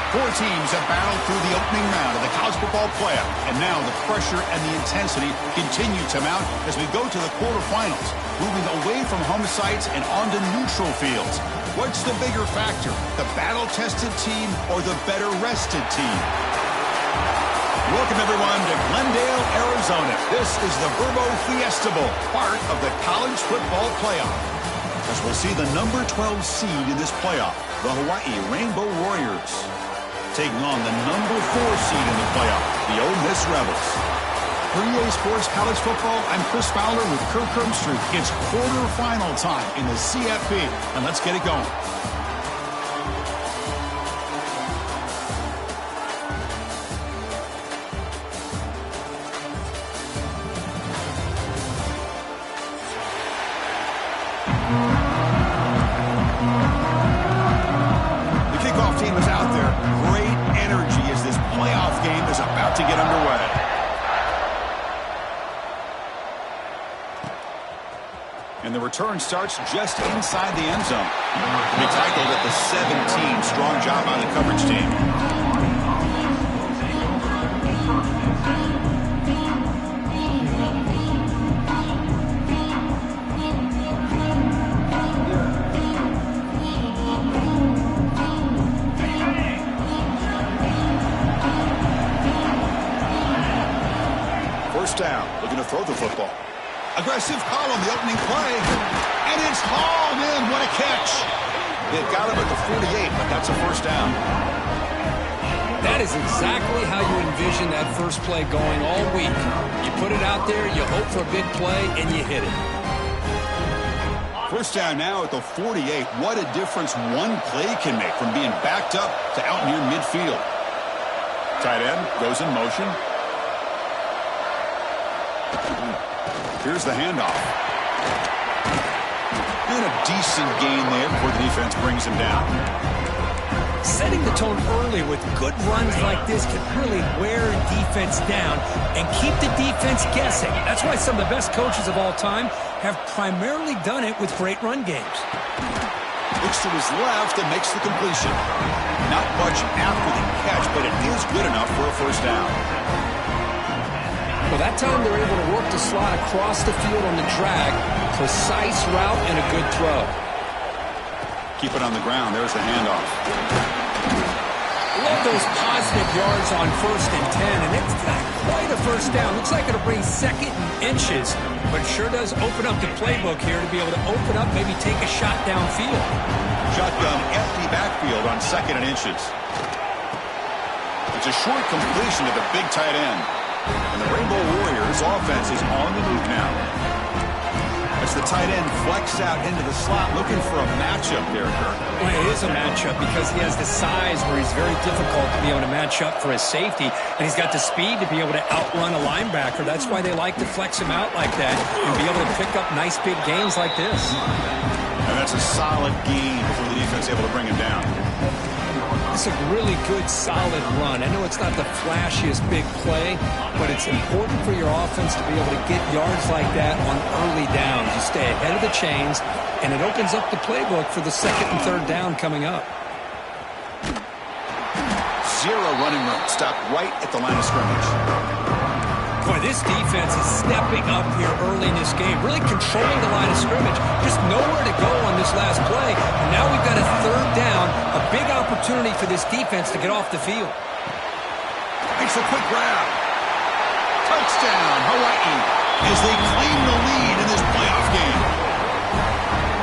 Four teams have battled through the opening round of the college football playoff, and now the pressure and the intensity continue to mount as we go to the quarterfinals, moving away from home sites and onto neutral fields. What's the bigger factor, the battle-tested team or the better-rested team? Welcome, everyone, to Glendale, Arizona. This is the Verbo Fiesta Bowl, part of the college football playoff. As we'll see the number 12 seed in this playoff, the Hawaii Rainbow Warriors, taking on the number 4 seed in the playoff, the Ole Miss Rebels. For EA Sports College Football, I'm Chris Fowler with Kirk Herbstreit. It's quarterfinal time in the CFP, and let's get it going. And the return starts just inside the end zone. They tackled at the 17. Strong job on the coverage team. First down, looking to throw the football. Aggressive call on the opening play, and it's hauled in. What a catch. They've got him at the 48, but that's a first down. That is exactly how you envision that first play going all week. You put it out there, you hope for a big play, and you hit it. First down now at the 48. What a difference one play can make from being backed up to out near midfield. Tight end goes in motion. Here's the handoff. And a decent gain there before the defense brings him down. Setting the tone early with good runs like this can really wear a defense down and keep the defense guessing. That's why some of the best coaches of all time have primarily done it with great run games. Looks to his left and makes the completion. Not much after the catch, but it is good enough for a first down. Well, that time they're able to work the slot across the field on the drag. Precise route and a good throw. Keep it on the ground. There's the handoff. Love those positive yards on 1st and 10, and it's not quite a first down. Looks like it'll bring 2nd and inches, but it sure does open up the playbook here to be able to open up, maybe take a shot downfield. Shotgun empty backfield on 2nd and inches. It's a short completion to the big tight end. And the Rainbow Warriors offense is on the move now. As the tight end flex out into the slot, looking for a matchup there, Kirk. Well, it is a matchup because he has the size where he's very difficult to be able to match up for his safety, and he's got the speed to be able to outrun a linebacker. That's why they like to flex him out like that and be able to pick up nice big gains like this. And that's a solid gain before the defense is able to bring him down. It's a really good, solid run. I know it's not the flashiest big play, but it's important for your offense to be able to get yards like that on early downs. You stay ahead of the chains, and it opens up the playbook for the 2nd and 3rd down coming up. Zero running room. Stop right at the line of scrimmage. Boy, this defense is stepping up here early in this game, really controlling the line of scrimmage. Just nowhere to go on this last play. And now we've got a 3rd down, a big opportunity for this defense to get off the field. Makes a quick grab. Touchdown, Hawaii, as they claim the lead in this playoff game.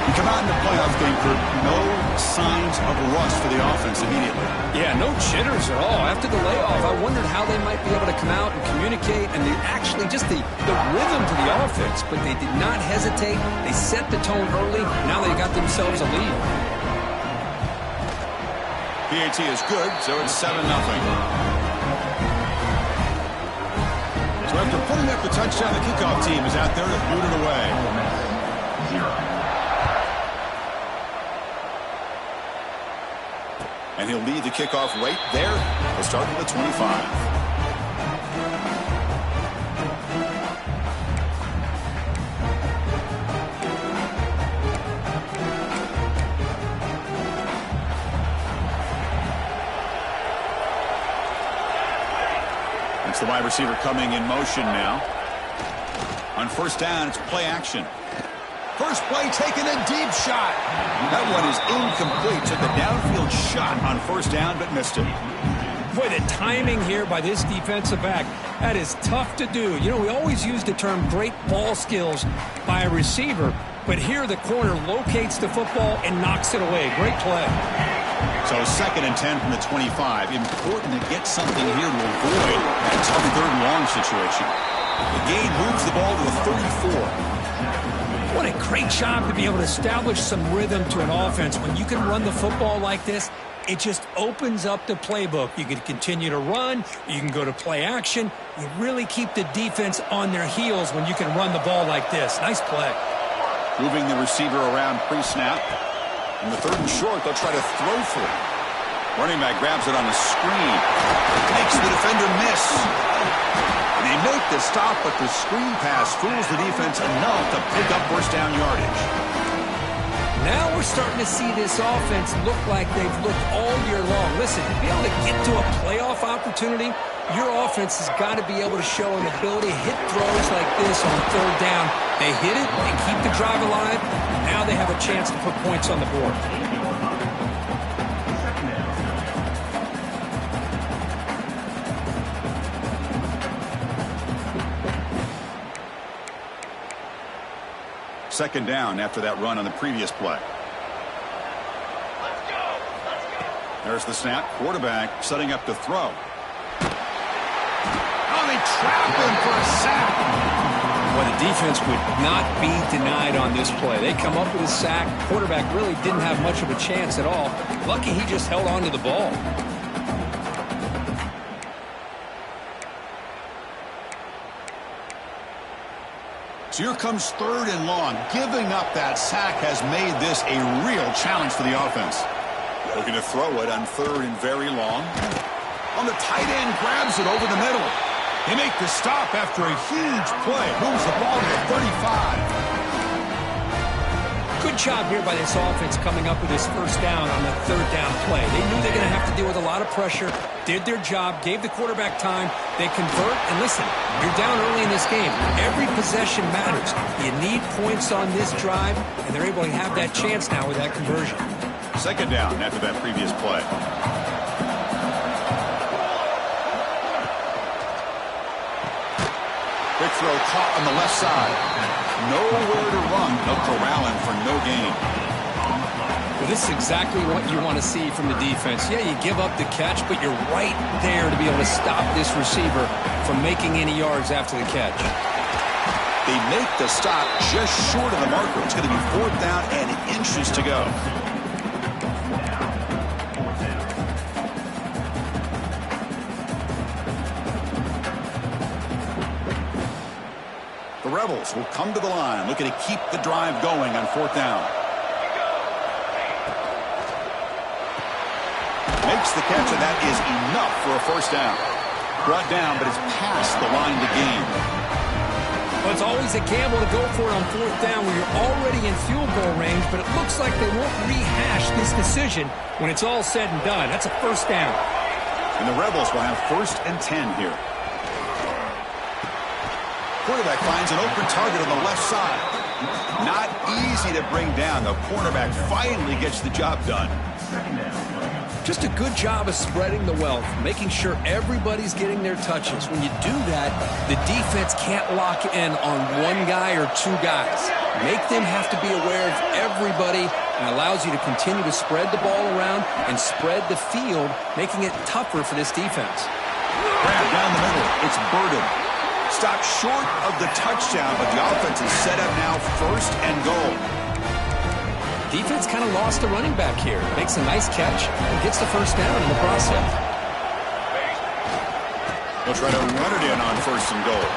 We come out in the playoff game, Kirk. No signs of rust for the offense immediately. Yeah, no jitters at all. After the layoff, I wondered how they might be able to come out and communicate, and actually just the rhythm to the offense, but they did not hesitate. They set the tone early. Now they got themselves a lead. PAT is good, so it's 7-0. So after putting up the touchdown, the kickoff team is out there to boot it away. And he'll lead the kickoff right there. We'll start at the 25. Gets the wide receiver coming in motion now. On first down, it's play action. First play, taking a deep shot. That one is incomplete. Took a downfield shot on first down, but missed it. Boy, the timing here by this defensive back, that is tough to do. You know, we always use the term great ball skills by a receiver, but here the corner locates the football and knocks it away. Great play. So 2nd and 10 from the 25. Important to get something here to avoid that tough 3rd and long situation. The gain moves the ball to the 34. What a great job to be able to establish some rhythm to an offense. When you can run the football like this, it just opens up the playbook. You can continue to run. You can go to play action. You really keep the defense on their heels when you can run the ball like this. Nice play. Moving the receiver around pre-snap. In the 3rd and short, they'll try to throw for it. Running back grabs it on the screen. Makes the defender miss. And they make the stop, but the screen pass fools the defense enough to pick up first down yardage. Now we're starting to see this offense look like they've looked all year long. Listen, to be able to get to a playoff opportunity, your offense has got to be able to show an ability to hit throws like this on 3rd down. They hit it, they keep the drive alive, and now they have a chance to put points on the board. Second down after that run on the previous play. There's the snap. Quarterback setting up to throw. Oh, they trap him for a sack. Well, the defense would not be denied on this play. They come up with a sack. Quarterback really didn't have much of a chance at all. Lucky he just held on to the ball. So here comes 3rd and long. Giving up that sack has made this a real challenge for the offense. Looking to throw it on 3rd and very long. On the tight end, grabs it over the middle. They make the stop after a huge play. Moves the ball to the 35. Good job here by this offense coming up with this first down on the 3rd down play. They knew they're going to have to deal with a lot of pressure, did their job, gave the quarterback time. They convert, and listen, you're down early in this game. Every possession matters. You need points on this drive, and they're able to have that chance now with that conversion. 2nd down after that previous play. Quick throw caught on the left side. Nowhere to run. They'll corral him for no gain. Well, this is exactly what you want to see from the defense. Yeah, you give up the catch, but you're right there to be able to stop this receiver from making any yards after the catch. They make the stop just short of the marker. It's going to be 4th down and inches to go. The Rebels will come to the line, looking to keep the drive going on 4th down. Makes the catch, and that is enough for a first down. Brought down, but it's past the line to gain. Well, it's always a gamble to go for it on 4th down when you're already in field goal range, but it looks like they won't rehash this decision when it's all said and done. That's a first down. And the Rebels will have 1st and 10 here. Quarterback finds an open target on the left side. Not easy to bring down. The cornerback finally gets the job done. Just a good job of spreading the wealth, making sure everybody's getting their touches. When you do that, the defense can't lock in on one guy or 2 guys. Make them have to be aware of everybody, and allows you to continue to spread the ball around and spread the field, making it tougher for this defense. Grab down the middle. It's Burden. Stopped short of the touchdown, but the offense is set up now 1st and goal. Defense kind of lost the running back here. Makes a nice catch and gets the first down in the process. They'll try to run it in on 1st and goal.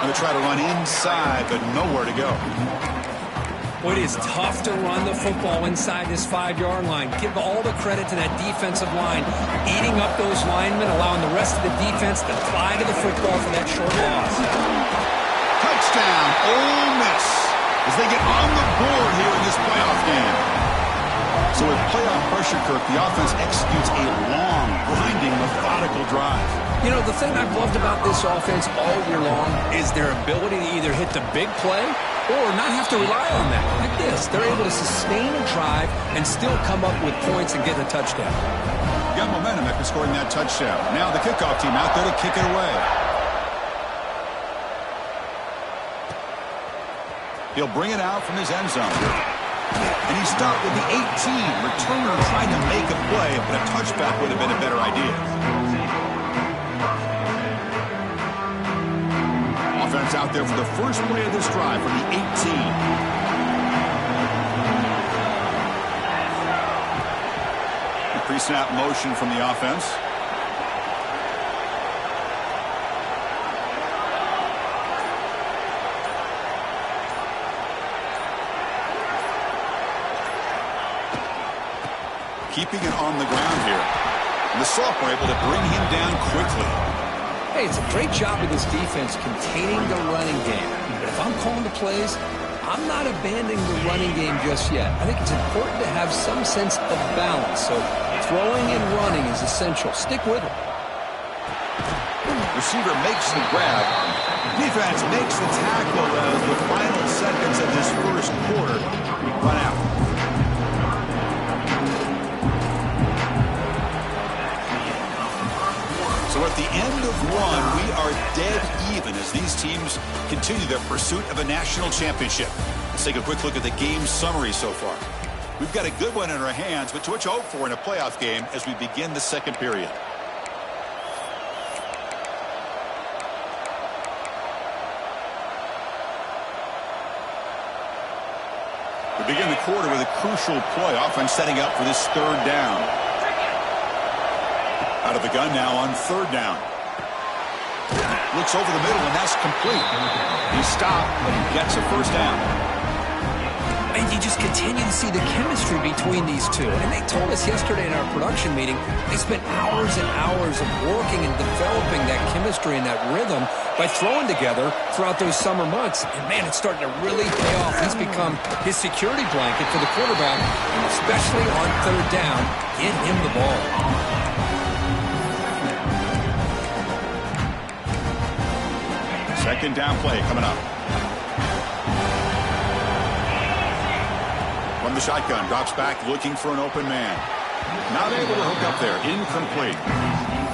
And they'll try to run inside, but nowhere to go. Well, it is tough to run the football inside this 5-yard line. Give all the credit to that defensive line, eating up those linemen, allowing the rest of the defense to fly to the football for that short loss. Touchdown, Ole Miss, as they get on the board here in this playoff game. So with playoff pressure, Kirk, the offense executes a long, grinding, methodical drive. You know, the thing I've loved about this offense all year long is their ability to either hit the big play or not have to rely on that. Like this, they're able to sustain a drive and still come up with points and get a touchdown. Got momentum after scoring that touchdown. Now the kickoff team out there to kick it away. He'll bring it out from his end zone. And he stopped with the 18. Returner trying to make a play, but a touchback would have been a better idea. Offense out there for the first play of this drive from the 18. Pre-snap motion from the offense. Keeping it on the ground here. And the sophomore able to bring him down quickly. Hey, it's a great job of this defense containing the running game. But if I'm calling the plays, I'm not abandoning the running game just yet. I think it's important to have some sense of balance. So throwing and running is essential. Stick with it. Receiver makes the grab. Defense makes the tackle as the final seconds of this first quarter run out. So at the end of one, we are dead even as these teams continue their pursuit of a national championship. Let's take a quick look at the game summary so far. We've got a good one in our hands, but to what you hope for in a playoff game as we begin the second period. We begin the quarter with a crucial play, offense setting up for this third down. Out of the gun now on third down. Looks over the middle, and that's complete. He stopped, but he gets a first down. And you just continue to see the chemistry between these two. And they told us yesterday in our production meeting, they spent hours and hours of working and developing that chemistry and that rhythm by throwing together throughout those summer months. And, man, it's starting to really pay off. He's become his security blanket for the quarterback, and especially on third down, get him the ball. Second down play coming up. From the shotgun, drops back looking for an open man. Not able to hook up there. Incomplete.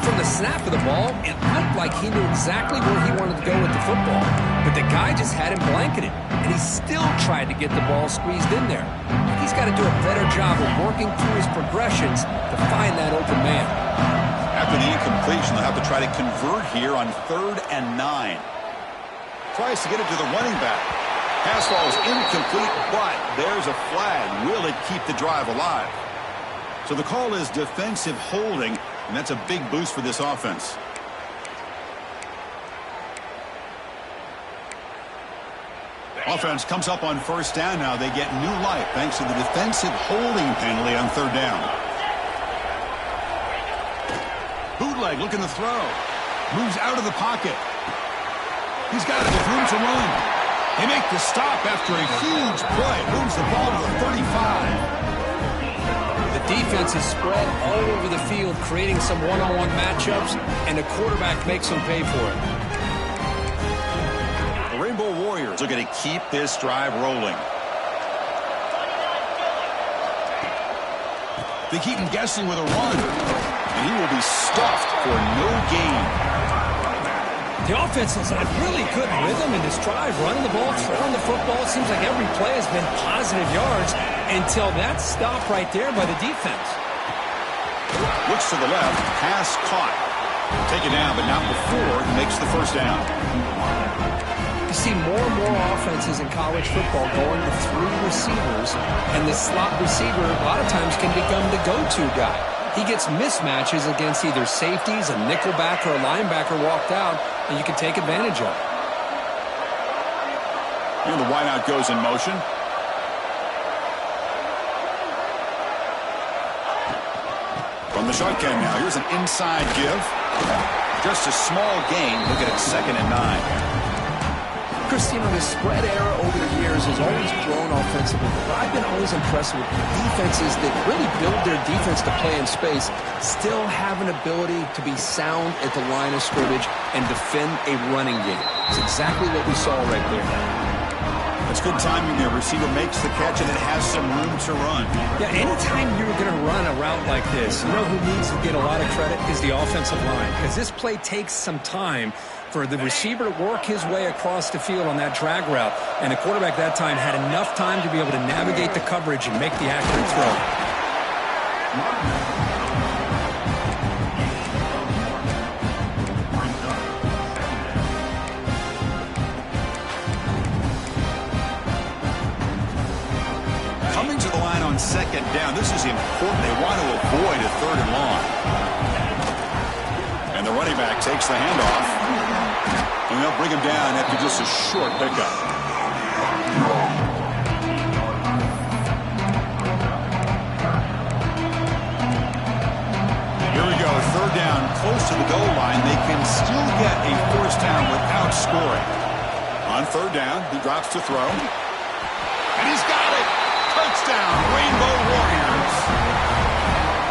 From the snap of the ball, it looked like he knew exactly where he wanted to go with the football. But the guy just had him blanketed, and he still tried to get the ball squeezed in there. He's got to do a better job of working through his progressions to find that open man. After the incompletion, they'll have to try to convert here on 3rd and 9. Tries to get it to the running back. Pass ball is incomplete, but there's a flag. Will it keep the drive alive? So the call is defensive holding, and that's a big boost for this offense. Offense comes up on first down now. They get new life thanks to the defensive holding penalty on third down. Bootleg looking to throw. Moves out of the pocket. He's got it with room to run. They make the stop after a huge play. Moves the ball to the 35. The defense is spread all over the field, creating some one-on-one matchups, and the quarterback makes them pay for it. The Rainbow Warriors are going to keep this drive rolling. They keep him guessing with a run, and he will be stuffed for no gain. The offense has had really good rhythm in this drive, running the ball, throwing the football. It seems like every play has been positive yards until that stop right there by the defense. Looks to the left, pass caught. Taken down, but not before he makes the first down. You see more and more offenses in college football going to 3 receivers, and the slot receiver a lot of times can become the go-to guy. He gets mismatches against either safeties, a nickelback, or a linebacker walked out, and you can take advantage of it. And the wideout goes in motion. From the shotgun now, here's an inside give. Just a small gain. Look at it, 2nd and 9. Christine, the spread era over the years has always grown offensively, but I've been always impressed with defenses that really build their defense to play in space, still have an ability to be sound at the line of scrimmage and defend a running game. It's exactly what we saw right there. It's good timing there. Receiver makes the catch, and it has some room to run. Yeah, anytime you're going to run a route like this, you know who needs to get a lot of credit is the offensive line, because this play takes some time for the receiver to work his way across the field on that drag route. And the quarterback that time had enough time to be able to navigate the coverage and make the accurate throw. Coming to the line on second down, this is important. They want to avoid a third and long. And the running back takes the handoff. And they'll bring him down after just a short pickup. Here we go, third down, close to the goal line. They can still get a first down without scoring. On third down, he drops to throw. And he's got it! Touchdown, Rainbow Warriors!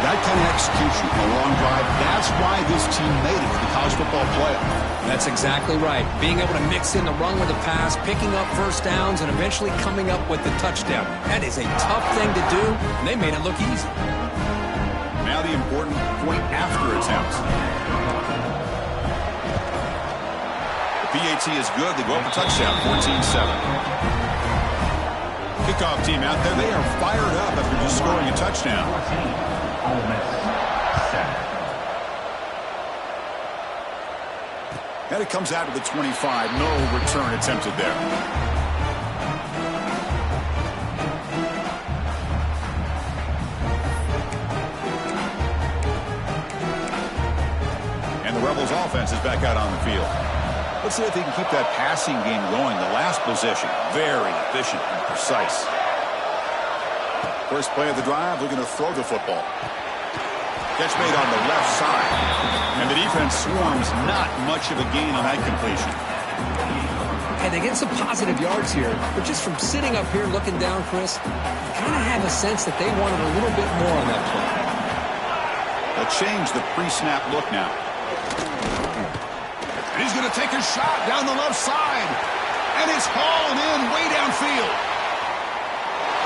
That kind of execution, a long drive, that's why this team made it to the college football playoff. That's exactly right. Being able to mix in the run with the pass, picking up first downs, and eventually coming up with the touchdown. That is a tough thing to do, and they made it look easy. Now the important point after attempts. The PAT is good. They go up a touchdown, 14-7. Kickoff team out there. They are fired up after just scoring a touchdown. And it comes out to the 25. No return attempted there. And the Rebels offense is back out on the field. Let's see if they can keep that passing game going. The last possession, very efficient and precise. First play of the drive, looking to throw the football. Catch made on the left side. And the defense swarms, not much of a gain on that completion. And they get some positive yards here, but just from sitting up here looking down, Chris, you kind of have a sense that they wanted a little bit more on that play. They'll change the pre-snap look now. And he's going to take a shot down the left side. And it's hauled in way downfield.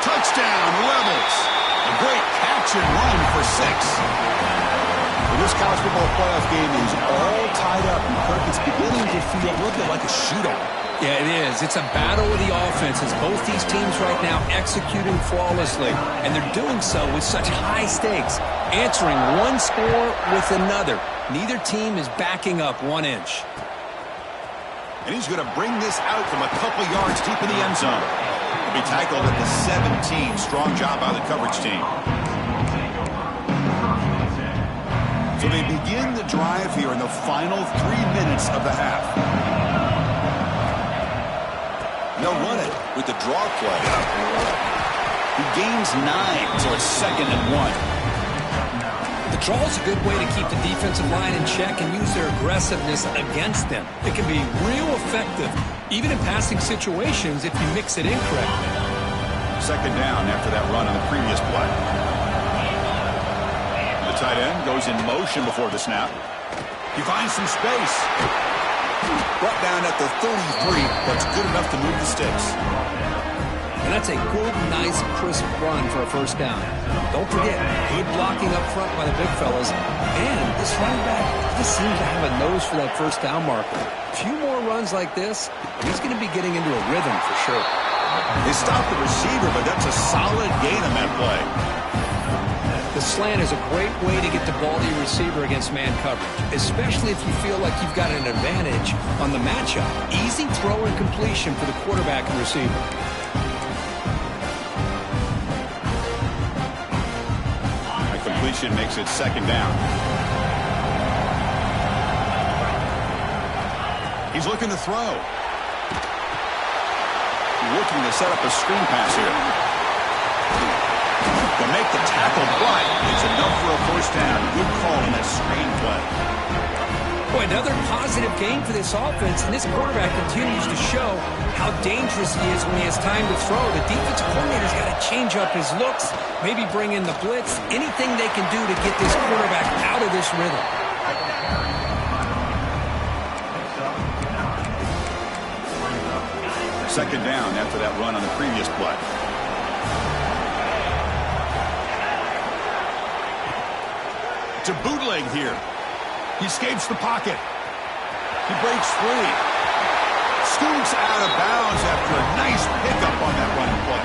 Touchdown, Rebels. A great catch and run for 6. This college football playoff game is all tied up, and Kirk, it's beginning to feel a little bit like a shootout. Yeah, it is. It's a battle of the offenses. Both these teams right now executing flawlessly, and they're doing so with such high stakes, answering one score with another. Neither team is backing up 1 inch. And he's going to bring this out from a couple yards deep in the end zone. He'll be tackled at the 17. Strong job by the coverage team. So they begin the drive here in the final 3 minutes of the half. They'll run it with the draw play. He gains 9, so it's 2nd and 1. The draw is a good way to keep the defensive line in check and use their aggressiveness against them. It can be real effective, even in passing situations if you mix it in correctly. 2nd down after that run on the previous play. The tight end goes in motion before the snap. He finds some space. Brought down at the 33, but it's good enough to move the sticks. And that's a good, nice, crisp run for a first down. Don't forget, good blocking up front by the big fellas. And this running back just seems to have a nose for that first down marker. A few more runs like this, he's going to be getting into a rhythm for sure. They stopped the receiver, but that's a solid gain on that play. The slant is a great way to get the ball to your receiver against man coverage, especially if you feel like you've got an advantage on the matchup. Easy throw and completion for the quarterback and receiver. That completion makes it 2nd down. He's looking to throw. Looking to set up a screen pass here. To make the tackle, but it's enough for a first down. Good call on that screen play. Boy, another positive game for this offense, and this quarterback continues to show how dangerous he is when he has time to throw. The defensive coordinator's got to change up his looks, maybe bring in the blitz, anything they can do to get this quarterback out of this rhythm. Second down after that run on the previous play. To bootleg here. He escapes the pocket. He breaks free. Scoots out of bounds after a nice pickup on that running play.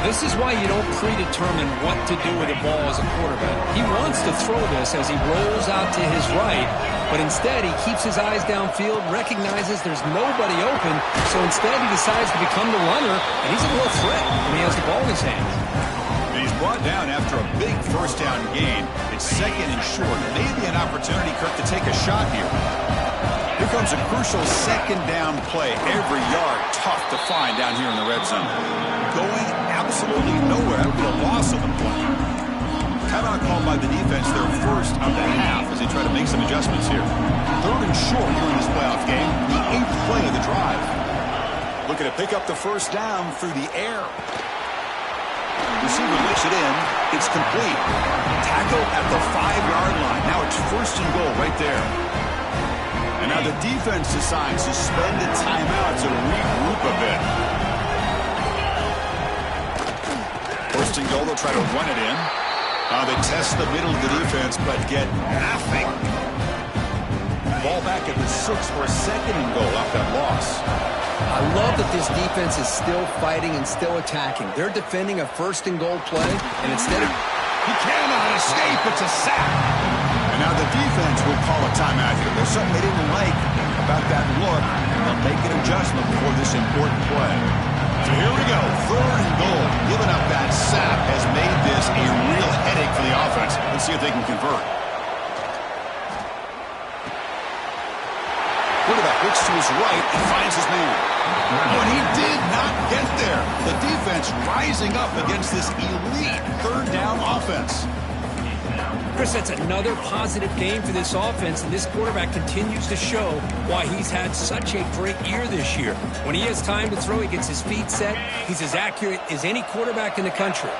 This is why you don't predetermine what to do with the ball as a quarterback. He wants to throw this as he rolls out to his right, but instead he keeps his eyes downfield, recognizes there's nobody open, so instead he decides to become the runner, and he's a real threat when he has the ball in his hands. He's brought down after a big first down gain. It's second and short. Maybe an opportunity, Kirk, to take a shot here. Here comes a crucial second down play. Every yard tough to find down here in the red zone. Going absolutely nowhere. That'll be a loss of the play. Timeout called by the defense, their first of the half, as they try to make some adjustments here. Third and short here in this playoff game. The 8th play of the drive. Looking to pick up the first down through the air. Receiver lifts it in. It's complete. Tackle at the 5-yard line. Now it's first and goal right there. And now the defense decides suspended timeout to regroup a bit. First and goal, they'll try to run it in. They test the middle of the defense, but get nothing. Ball back at the 6 for a second and goal off that loss. I love that this defense is still fighting and still attacking. They're defending a first and goal play, and instead of... He cannot escape. It's a sack. And now the defense will call a timeout here. There's something they didn't like about that look. They'll make an adjustment before this important play. So here we go. Third and goal. Giving up that sack has made this a real headache for the offense. Let's see if they can convert. Quarterback looks to his right and finds his man. But he did not get there. The defense rising up against this elite third down offense. Chris, that's another positive game for this offense, and this quarterback continues to show why he's had such a great year this year. When he has time to throw, he gets his feet set. He's as accurate as any quarterback in the country.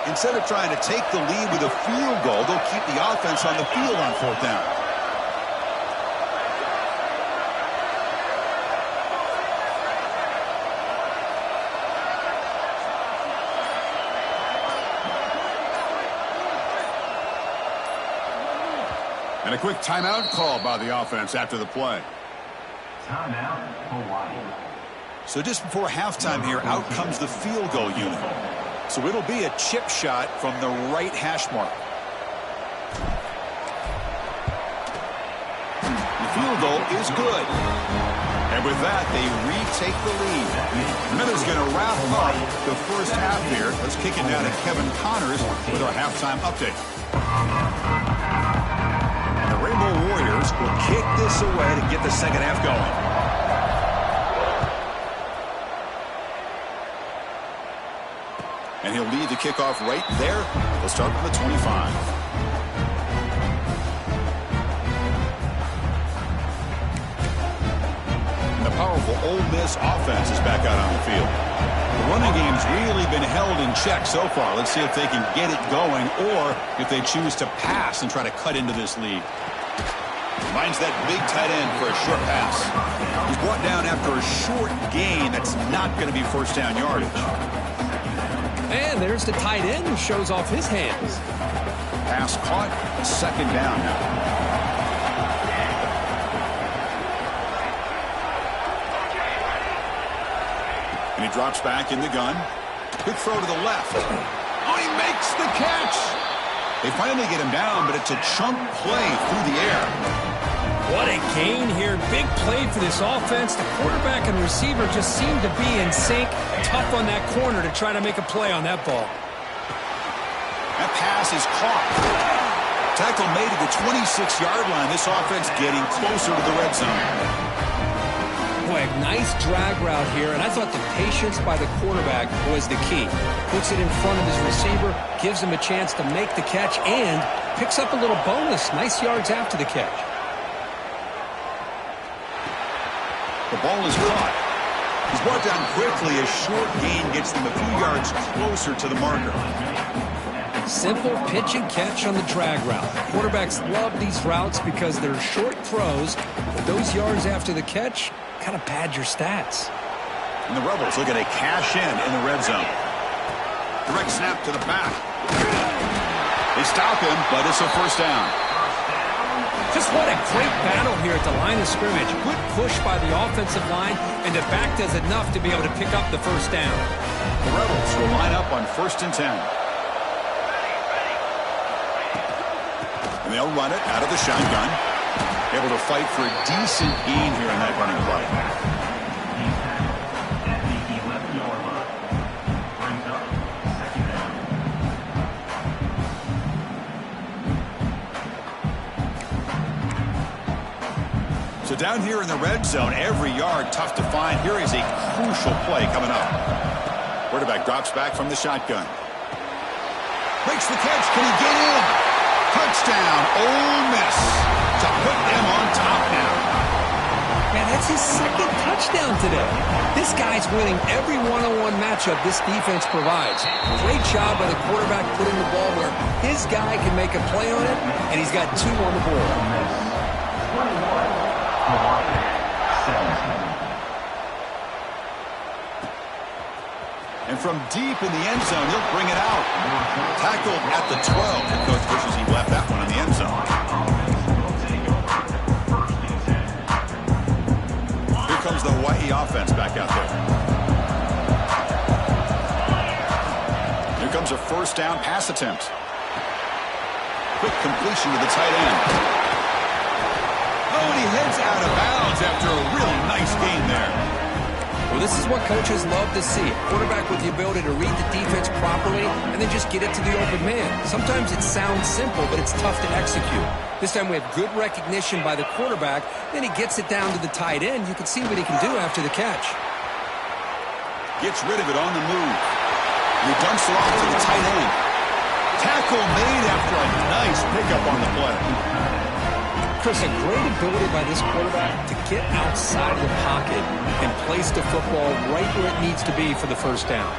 Instead of trying to take the lead with a field goal, they'll keep the offense on the field on fourth down. And a quick timeout called by the offense after the play. Timeout, Hawaii. So just before halftime here, out comes the field goal unit. So it'll be a chip shot from the right hash mark. The field goal is good. And with that, they retake the lead. Miller's going to wrap up the first half here. Let's kick it down to Kevin Connors with our halftime update. The Rainbow Warriors will kick this away to get the second half going. And he'll lead the kickoff right there. He'll start from the 25. And the powerful Ole Miss offense is back out on the field. The running game's really been held in check so far. Let's see if they can get it going or if they choose to pass and try to cut into this lead. Finds that big tight end for a short pass. He's brought down after a short gain that's not going to be first down yardage. And there's the tight end who shows off his hands. Pass caught, second down now. And he drops back in the gun. Quick throw to the left. Oh, he makes the catch. They finally get him down, but it's a chunk play through the air. What a gain here. Big play for this offense. The quarterback and receiver just seem to be in sync. Tough on that corner to try to make a play on that ball. That pass is caught. Tackle made at the 26-yard line. This offense getting closer to the red zone. Boy, nice drag route here, and I thought the patience by the quarterback was the key. Puts it in front of his receiver, gives him a chance to make the catch, and picks up a little bonus. Nice yards after the catch. The ball is caught. He's brought down quickly. A short gain gets them a few yards closer to the marker. Simple pitch and catch on the drag route. Quarterbacks love these routes because they're short throws, but those yards after the catch kind of pad your stats. And the Rebels looking to cash in the red zone. Direct snap to the back. They stop him, but it's a first down. Just what a great battle here at the line of scrimmage. Good push by the offensive line, and the back does enough to be able to pick up the first down. The Rebels will line up on 1st and 10. And they'll run it out of the shotgun. Able to fight for a decent gain here in that running play. So down here in the red zone, every yard tough to find. Here is a crucial play coming up. Quarterback drops back from the shotgun. Makes the catch. Can he get in? Touchdown, Ole Miss, to put them on top now. Man, that's his second touchdown today. This guy's winning every one-on-one matchup this defense provides. Great job by the quarterback putting the ball where his guy can make a play on it, and he's got 2 on the board. And from deep in the end zone, he'll bring it out. Tackled at the 12. The coach wishes he left that one in the end zone. Here comes the Hawaii offense back out there. Here comes a first down pass attempt. Quick completion to the tight end. Oh, and he heads out of bounds after a really nice gain there. Well, this is what coaches love to see. A quarterback with the ability to read the defense properly and then just get it to the open man. Sometimes it sounds simple, but it's tough to execute. This time we have good recognition by the quarterback. Then he gets it down to the tight end. You can see what he can do after the catch. Gets rid of it on the move. And he dumps it off to the tight end. Tackle made after a nice pickup on the play. Chris, a great ability by this quarterback to get outside of the pocket and place the football right where it needs to be for the first down.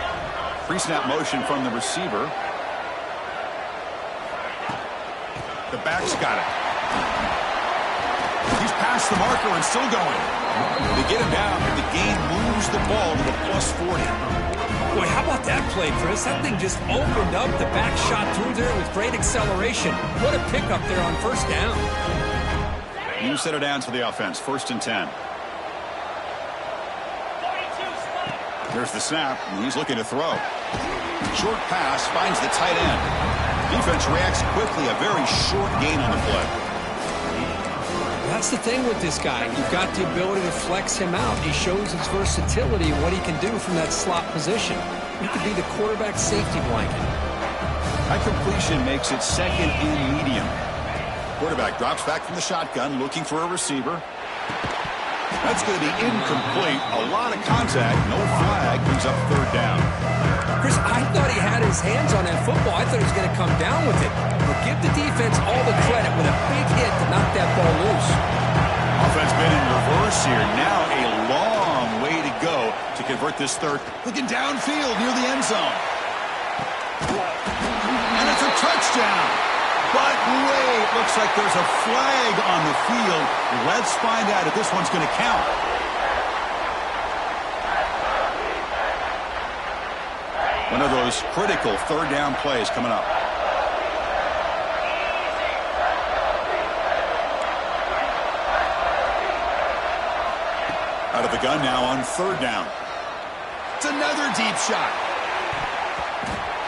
Pre-snap motion from the receiver. The back's got it. He's past the marker and still going. They get him down, and the gain moves the ball to the +40. Boy, how about that play, Chris? That thing just opened up. The back shot through there with great acceleration. What a pickup there on first down. New set of downs for the offense. 1st and 10. There's the snap, and he's looking to throw. Short pass finds the tight end. Defense reacts quickly. A very short gain on the play. That's the thing with this guy. You've got the ability to flex him out. He shows his versatility and what he can do from that slot position. He could be the quarterback safety blanket. That completion makes it 2nd and medium. Quarterback drops back from the shotgun, looking for a receiver. That's going to be incomplete. A lot of contact. No flag. Brings up 3rd down. Chris, I thought he had his hands on that football. I thought he was going to come down with it. But give the defense all the credit with a big hit to knock that ball loose. Offense been in reverse here. Now a long way to go to convert this 3rd. Looking downfield near the end zone. And it's a touchdown. But wait, looks like there's a flag on the field. Let's find out if this one's going to count. One of those critical 3rd down plays coming up. Out of the gun now on 3rd down. It's another deep shot.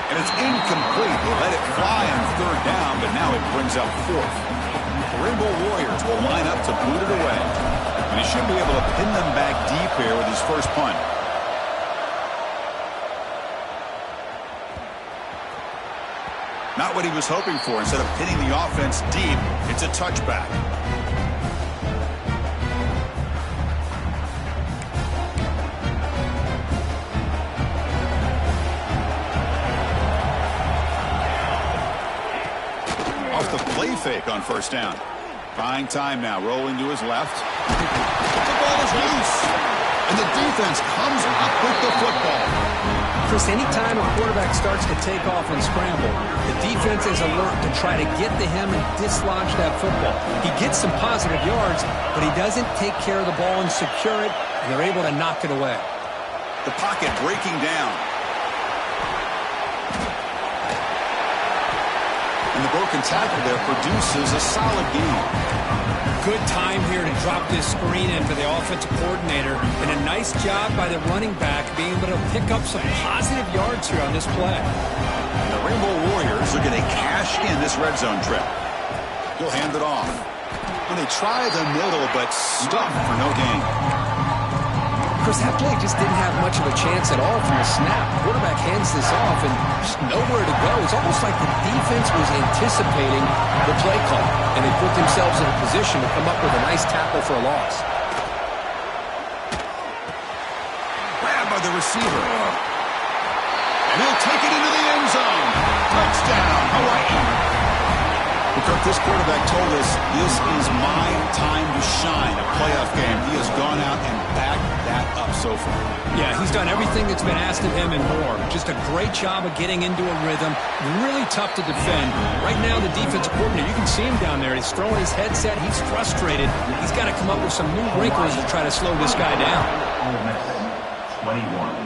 And it's incomplete. They let it fly on 3rd down, but now it brings up 4th. The Rainbow Warriors will line up to boot it away. And he should be able to pin them back deep here with his first punt. Not what he was hoping for. Instead of pinning the offense deep, it's a touchback. Off the play fake on 1st down. Buying time now, rolling to his left. The ball is loose. And the defense comes up with the football. Chris, anytime a quarterback starts to take off and scramble, the defense is alert to try to get to him and dislodge that football. He gets some positive yards, but he doesn't take care of the ball and secure it, and they're able to knock it away. The pocket breaking down. And the broken tackle there produces a solid gain. Good time here to drop this screen in for the offensive coordinator, and a nice job by the running back being able to pick up some positive yards here on this play. And the Rainbow Warriors are going to cash in this red zone trip. He'll hand it off. And they try the middle, but stuffed for no gain. Chris, that play just didn't have much of a chance at all from the snap. The quarterback hands this off and just nowhere to go. It's almost like the defense was anticipating the play call, and they put themselves in a position to come up with a nice tackle for a loss. Grabbed by the receiver. And he'll take it into the end zone. Touchdown, Hawaii. Kirk, this quarterback told us this is my time to shine, a playoff game. He has gone out and backed that up so far. Yeah, he's done everything that's been asked of him and more. Just a great job of getting into a rhythm. Really tough to defend. Right now, the defensive coordinator, you can see him down there. He's throwing his headset. He's frustrated. He's got to come up with some new wrinkles to try to slow this guy down. 21.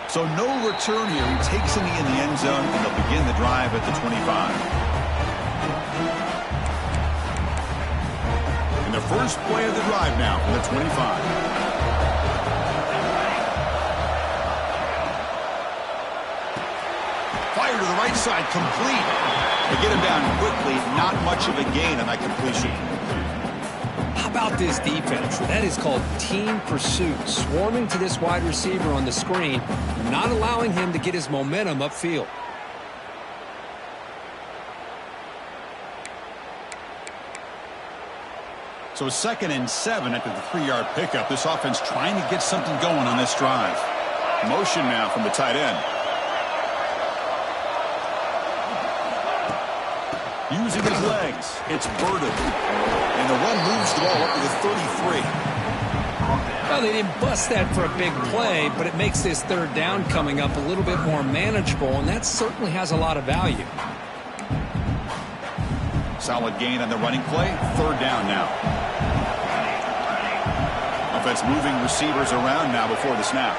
So no return here. He takes it in the end zone, and they'll begin the drive at the 25. And the first play of the drive now from the 25. Fire to the right side, complete. They get him down quickly, not much of a gain on that completion. How about this defense? That is called team pursuit. Swarming to this wide receiver on the screen, not allowing him to get his momentum upfield. So 2nd and 7 after the 3-yard pickup. This offense trying to get something going on this drive. Motion now from the tight end. Using his legs. It's Burden. And the run moves the ball up to the 33. Well, they didn't bust that for a big play, but it makes this 3rd down coming up a little bit more manageable, and that certainly has a lot of value. Solid gain on the running play. 3rd down now. Offense moving receivers around now before the snap.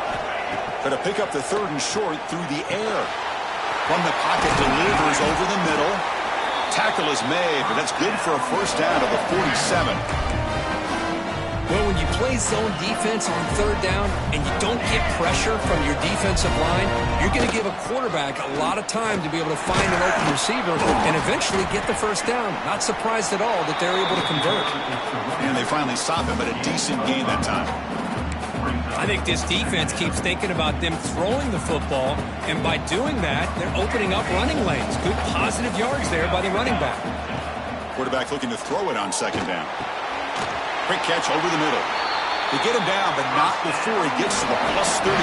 Going to pick up the 3rd and short through the air. From the pocket, delivers over the middle. Tackle is made, but that's good for a 1st down to the 47. Well, when you play zone defense on 3rd down and you don't get pressure from your defensive line, you're going to give a quarterback a lot of time to be able to find an open receiver and eventually get the 1st down. Not surprised at all that they're able to convert. And they finally stop him, but a decent gain that time. I think this defense keeps thinking about them throwing the football, and by doing that, they're opening up running lanes. Good positive yards there by the running back. Quarterback looking to throw it on 2nd down. Quick catch over the middle. They get him down, but not before he gets to the plus 38.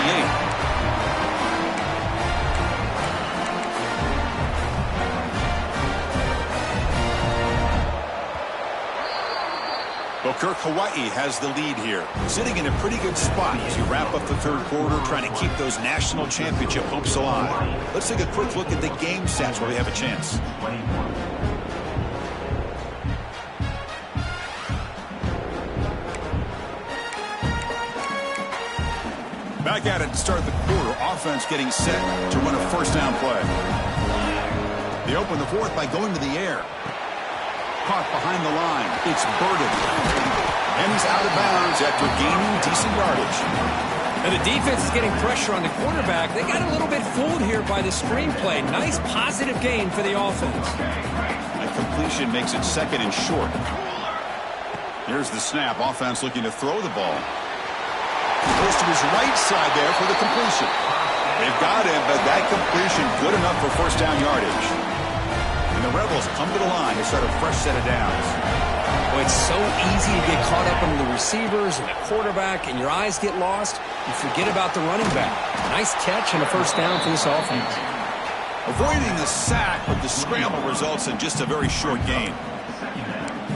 Well, Kirk, Hawaii has the lead here, sitting in a pretty good spot as you wrap up the 3rd quarter, trying to keep those national championship hopes alive. Let's take a quick look at the game stats while we have a chance. Back at it to start the quarter. Offense getting set to run a 1st down play. They open the 4th by going to the air. Caught behind the line. It's Burden. And he's out of bounds after gaining decent yardage. And the defense is getting pressure on the quarterback. They got a little bit fooled here by the screenplay. Nice positive gain for the offense. That completion makes it 2nd and short. Here's the snap. Offense looking to throw the ball. He goes to his right side there for the completion. They've got him, but that completion good enough for 1st down yardage. And the Rebels come to the line to start a fresh set of downs. Boy, it's so easy to get caught up in the receivers and the quarterback, and your eyes get lost. You forget about the running back. Nice catch and a 1st down for this offense. Avoiding the sack, but the scramble results in just a very short gain.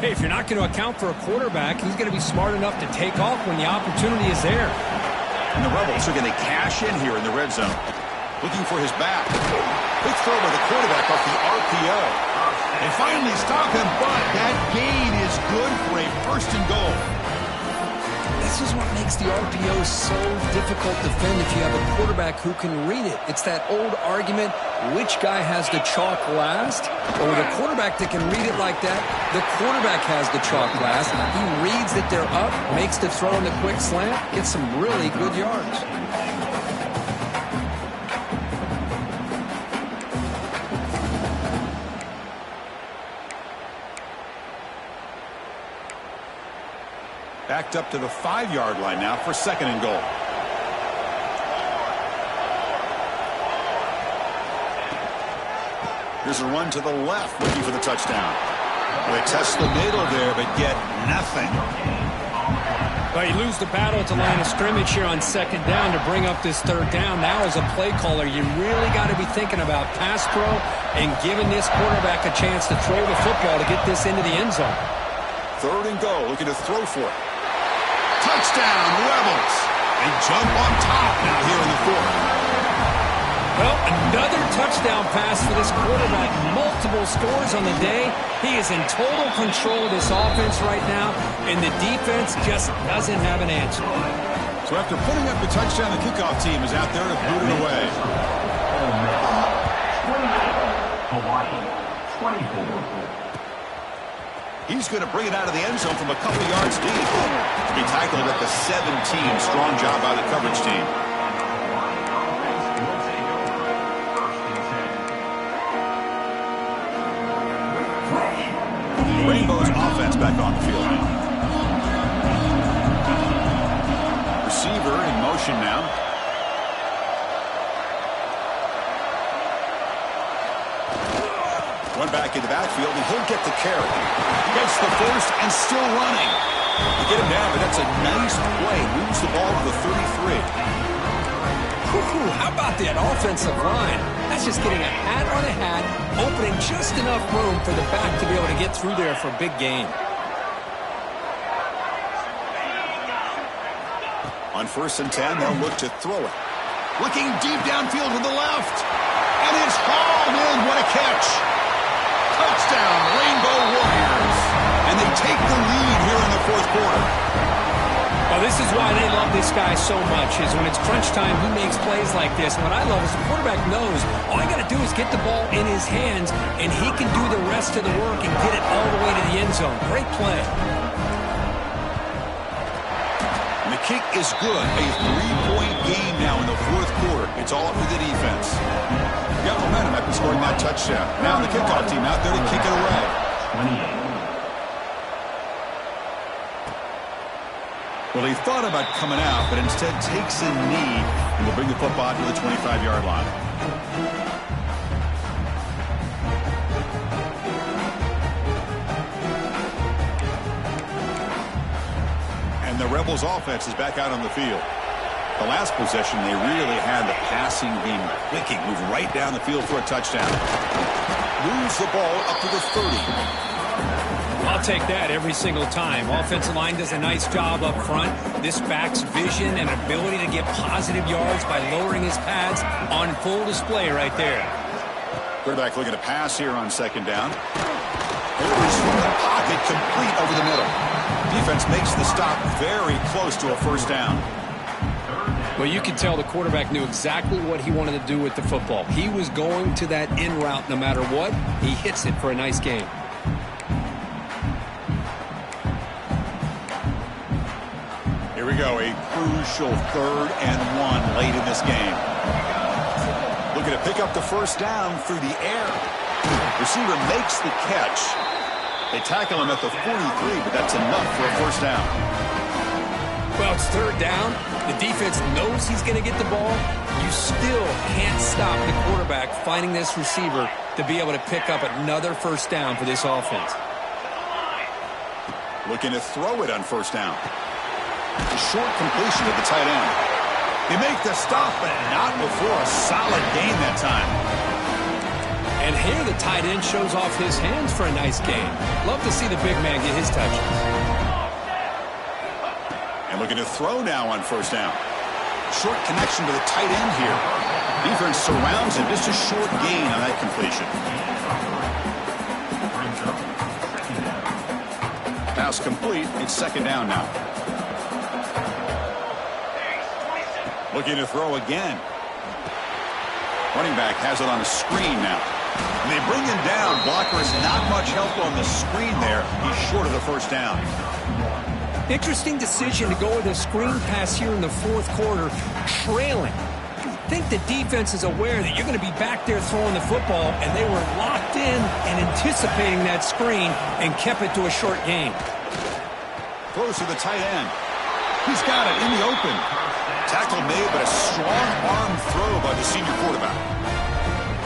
Hey, if you're not going to account for a quarterback, he's going to be smart enough to take off when the opportunity is there. And the Rebels are going to cash in here in the red zone. Looking for his back. Quick throw by the quarterback off the RPO. They finally stop him, but that gain is good for a first and goal. This is what makes the RPO so difficult to defend if you have a quarterback who can read it. It's that old argument, which guy has the chalk last? Or with a quarterback that can read it like that, the quarterback has the chalk last. He reads that they're up, makes the throw in the quick slant, gets some really good yards. Backed up to the 5-yard line now for second and goal. Here's a run to the left, looking for the touchdown. They test the middle there, but get nothing. Well, you lose the battle at the line of scrimmage here on second down to bring up this third down. Now, as a play caller, you really got to be thinking about pass pro and giving this quarterback a chance to throw the football to get this into the end zone. Third and goal, looking to throw for it. Touchdown, Rebels. They jump on top now here in the fourth. Well, another touchdown pass for this quarterback. Multiple scores on the day. He is in total control of this offense right now, and the defense just doesn't have an answer. So after putting up the touchdown, the kickoff team is out there to boot it away. Hawaii, 24. He's going to bring it out of the end zone from a couple yards deep. He tackled at the 17. Strong job by the coverage team. Rainbow's offense back on the field now. Receiver in motion now. One back in the backfield, and he'll get the carry. Gets the first and still running. You get him down, but that's a nice play. Moves the ball to the 33. How about that offensive line? That's just getting a hat on a hat, opening just enough room for the back to be able to get through there for a big gain. On 1st and 10, they'll look to throw it. Looking deep downfield to the left. And it's hauled in. What a catch. Touchdown, Rainbow Warriors. And they take the lead here in the fourth quarter. Well, this is why they love this guy so much, is when it's crunch time, he makes plays like this. And what I love is the quarterback knows all you got to do is get the ball in his hands, and he can do the rest of the work and get it all the way to the end zone. Great play. And the kick is good. A 3-point game now in the fourth quarter. It's all up to the defense. Got momentum after scoring that touchdown. Now the kickoff team out there to kick it away. 28. Well, he thought about coming out, but instead takes a knee and will bring the football to the 25-yard line. And the Rebels offense is back out on the field. The last possession, they really had the passing game clicking, move right down the field for a touchdown. Moves the ball up to the 30. I'll take that every single time. Offensive line does a nice job up front. This back's vision and ability to get positive yards by lowering his pads on full display right there. Quarterback looking to pass here on second down. There's from the pocket, complete over the middle. Defense makes the stop very close to a first down. Well, you can tell the quarterback knew exactly what he wanted to do with the football. He was going to that in route no matter what. He hits it for a nice gain. Here we go, a crucial 3rd and 1 late in this game. Looking to pick up the first down through the air. Receiver makes the catch. They tackle him at the 43, but that's enough for a first down. Well, it's 3rd down. The defense knows he's going to get the ball. You still can't stop the quarterback finding this receiver to be able to pick up another first down for this offense. Looking to throw it on first down. A short completion to the tight end. They make the stop, but not before a solid gain that time. And here the tight end shows off his hands for a nice gain. Love to see the big man get his touches. And looking to throw now on first down. Short connection to the tight end here. Defense surrounds him. Just a short gain on that completion. Pass complete. It's second down now. Looking to throw again. Running back has it on a screen now. And they bring him down. Blocker is not much help on the screen there. He's short of the first down. Interesting decision to go with a screen pass here in the fourth quarter, trailing. I think the defense is aware that you're going to be back there throwing the football, and they were locked in and anticipating that screen and kept it to a short gain. Throws to the tight end. He's got it in the open. Tackle made, but a strong arm throw by the senior quarterback.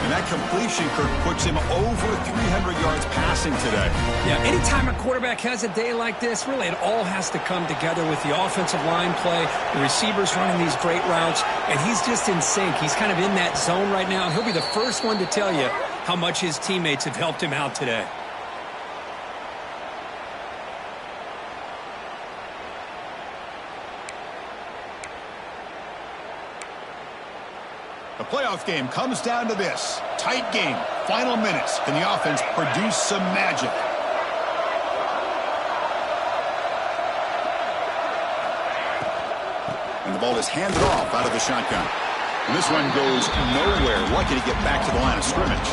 And that completion, Kirk, puts him over 300 yards passing today. Yeah, anytime a quarterback has a day like this, really it all has to come together with the offensive line play, the receivers running these great routes, and he's just in sync. He's kind of in that zone right now, and he'll be the first one to tell you how much his teammates have helped him out today. The playoff game comes down to this. Tight game. Final minutes. Can the offense produce some magic? And the ball is handed off out of the shotgun. And this one goes nowhere. Lucky to get back to the line of scrimmage.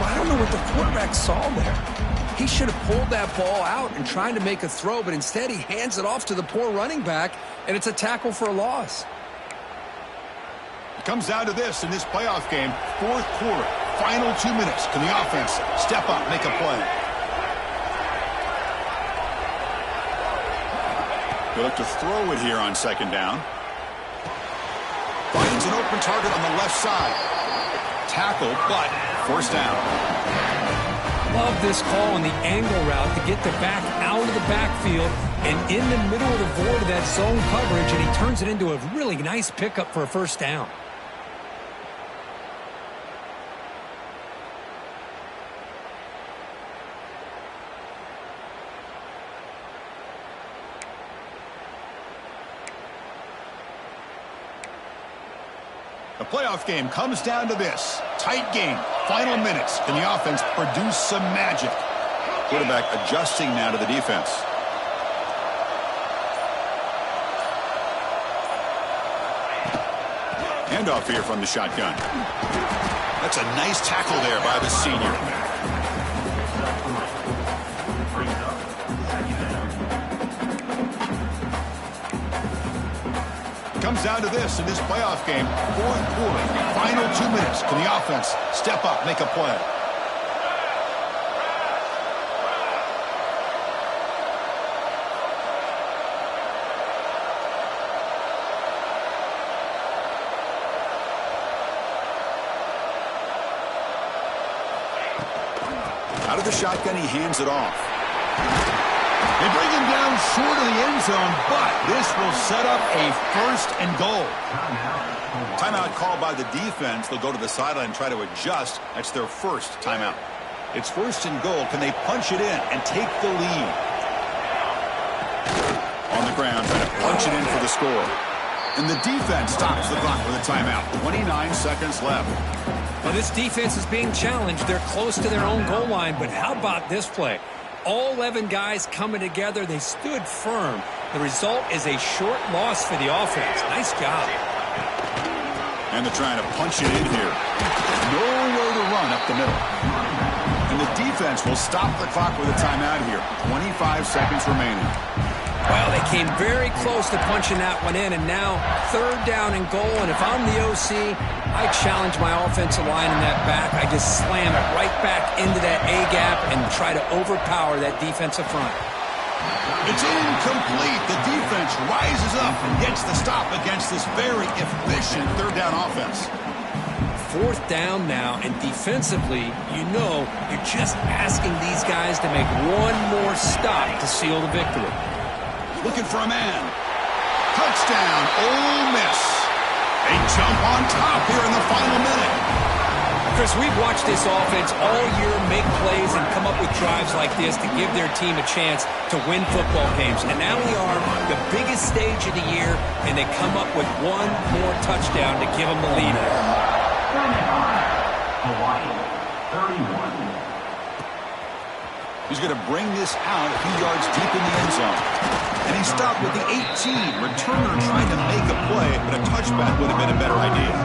Well, I don't know what the quarterback saw there. He should have pulled that ball out and tried to make a throw, but instead he hands it off to the poor running back, and it's a tackle for a loss. It comes down to this in this playoff game. Fourth quarter, final 2 minutes. Can the offense step up, make a play? They look to throw it here on second down. Finds an open target on the left side. Tackle, but first down. Love this call on the angle route to get the back out of the backfield and in the middle of the void of that zone coverage, and he turns it into a really nice pickup for a first down. The playoff game comes down to this. Tight game. Final minutes. Can the offense produce some magic? Quarterback adjusting now to the defense. Handoff here from the shotgun. That's a nice tackle there by the senior. Comes down to this in this playoff game. Fourth quarter, final 2 minutes. Can the offense step up, make a play? Out of the shotgun, he hands it off. They bring him down short of the end zone, but this will set up a first and goal. Timeout called by the defense. They'll go to the sideline and try to adjust. That's their first timeout. It's first and goal. Can they punch it in and take the lead? On the ground, trying to punch it in for the score. And the defense stops the clock with a timeout. 29 seconds left. Well, this defense is being challenged. They're close to their own goal line, but how about this play? All 11 guys coming together. They stood firm. The result is a short loss for the offense. Nice job. And they're trying to punch it in here. Nowhere to run up the middle. And the defense will stop the clock with a timeout here. 25 seconds remaining. Well, they came very close to punching that one in, and now third down and goal. And if I'm the OC, I challenge my offensive line in that back. I just slam it right back into that A-gap and try to overpower that defensive front. It's incomplete. The defense rises up and gets the stop against this very efficient third down offense. Fourth down now, and defensively, you know you're just asking these guys to make one more stop to seal the victory. Looking for a man. Touchdown, Ole Miss. They jump on top here in the final minute. Chris, we've watched this offense all year make plays and come up with drives like this to give their team a chance to win football games. And now we are the biggest stage of the year, and they come up with one more touchdown to give them the lead. Hawaii, 31. He's going to bring this out a few yards deep in the end zone. And he stopped with the 18. Returner trying to make a play, but a touchback would have been a better idea.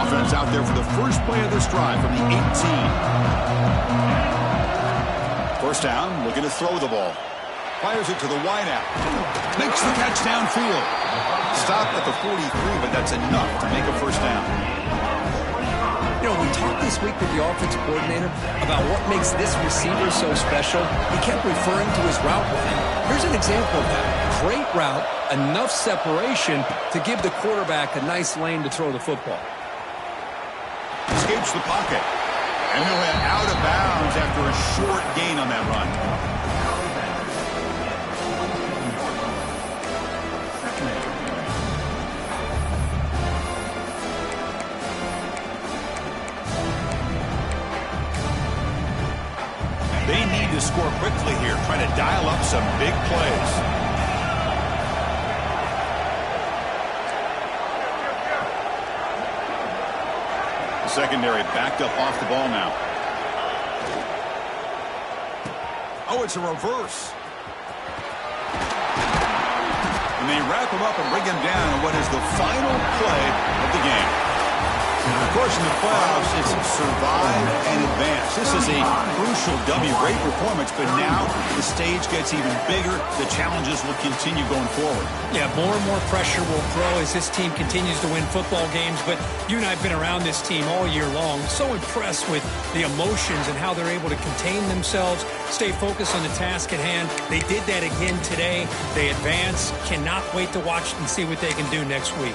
Offense out there for the first play of this drive from the 18. First down, looking to throw the ball. Fires it to the wideout. Makes the catch downfield. Stop at the 43, but that's enough to make a first down. You know, we talked this week with the offensive coordinator about what makes this receiver so special. He kept referring to his route running. Here's an example of that. Great route, enough separation to give the quarterback a nice lane to throw the football. Escapes the pocket. And he'll head out of bounds after a short gain on that run. They need to score quickly here, trying to dial up some big plays. Secondary backed up off the ball now. Oh, it's a reverse. And they wrap him up and bring him down on what is the final play of the game. Of course, in the playoffs, it's survive and advance. This is a crucial W. Great performance, but now the stage gets even bigger. The challenges will continue going forward. Yeah, more and more pressure will grow as this team continues to win football games. But you and I have been around this team all year long. So impressed with the emotions and how they're able to contain themselves, stay focused on the task at hand. They did that again today. They advance. Cannot wait to watch and see what they can do next week.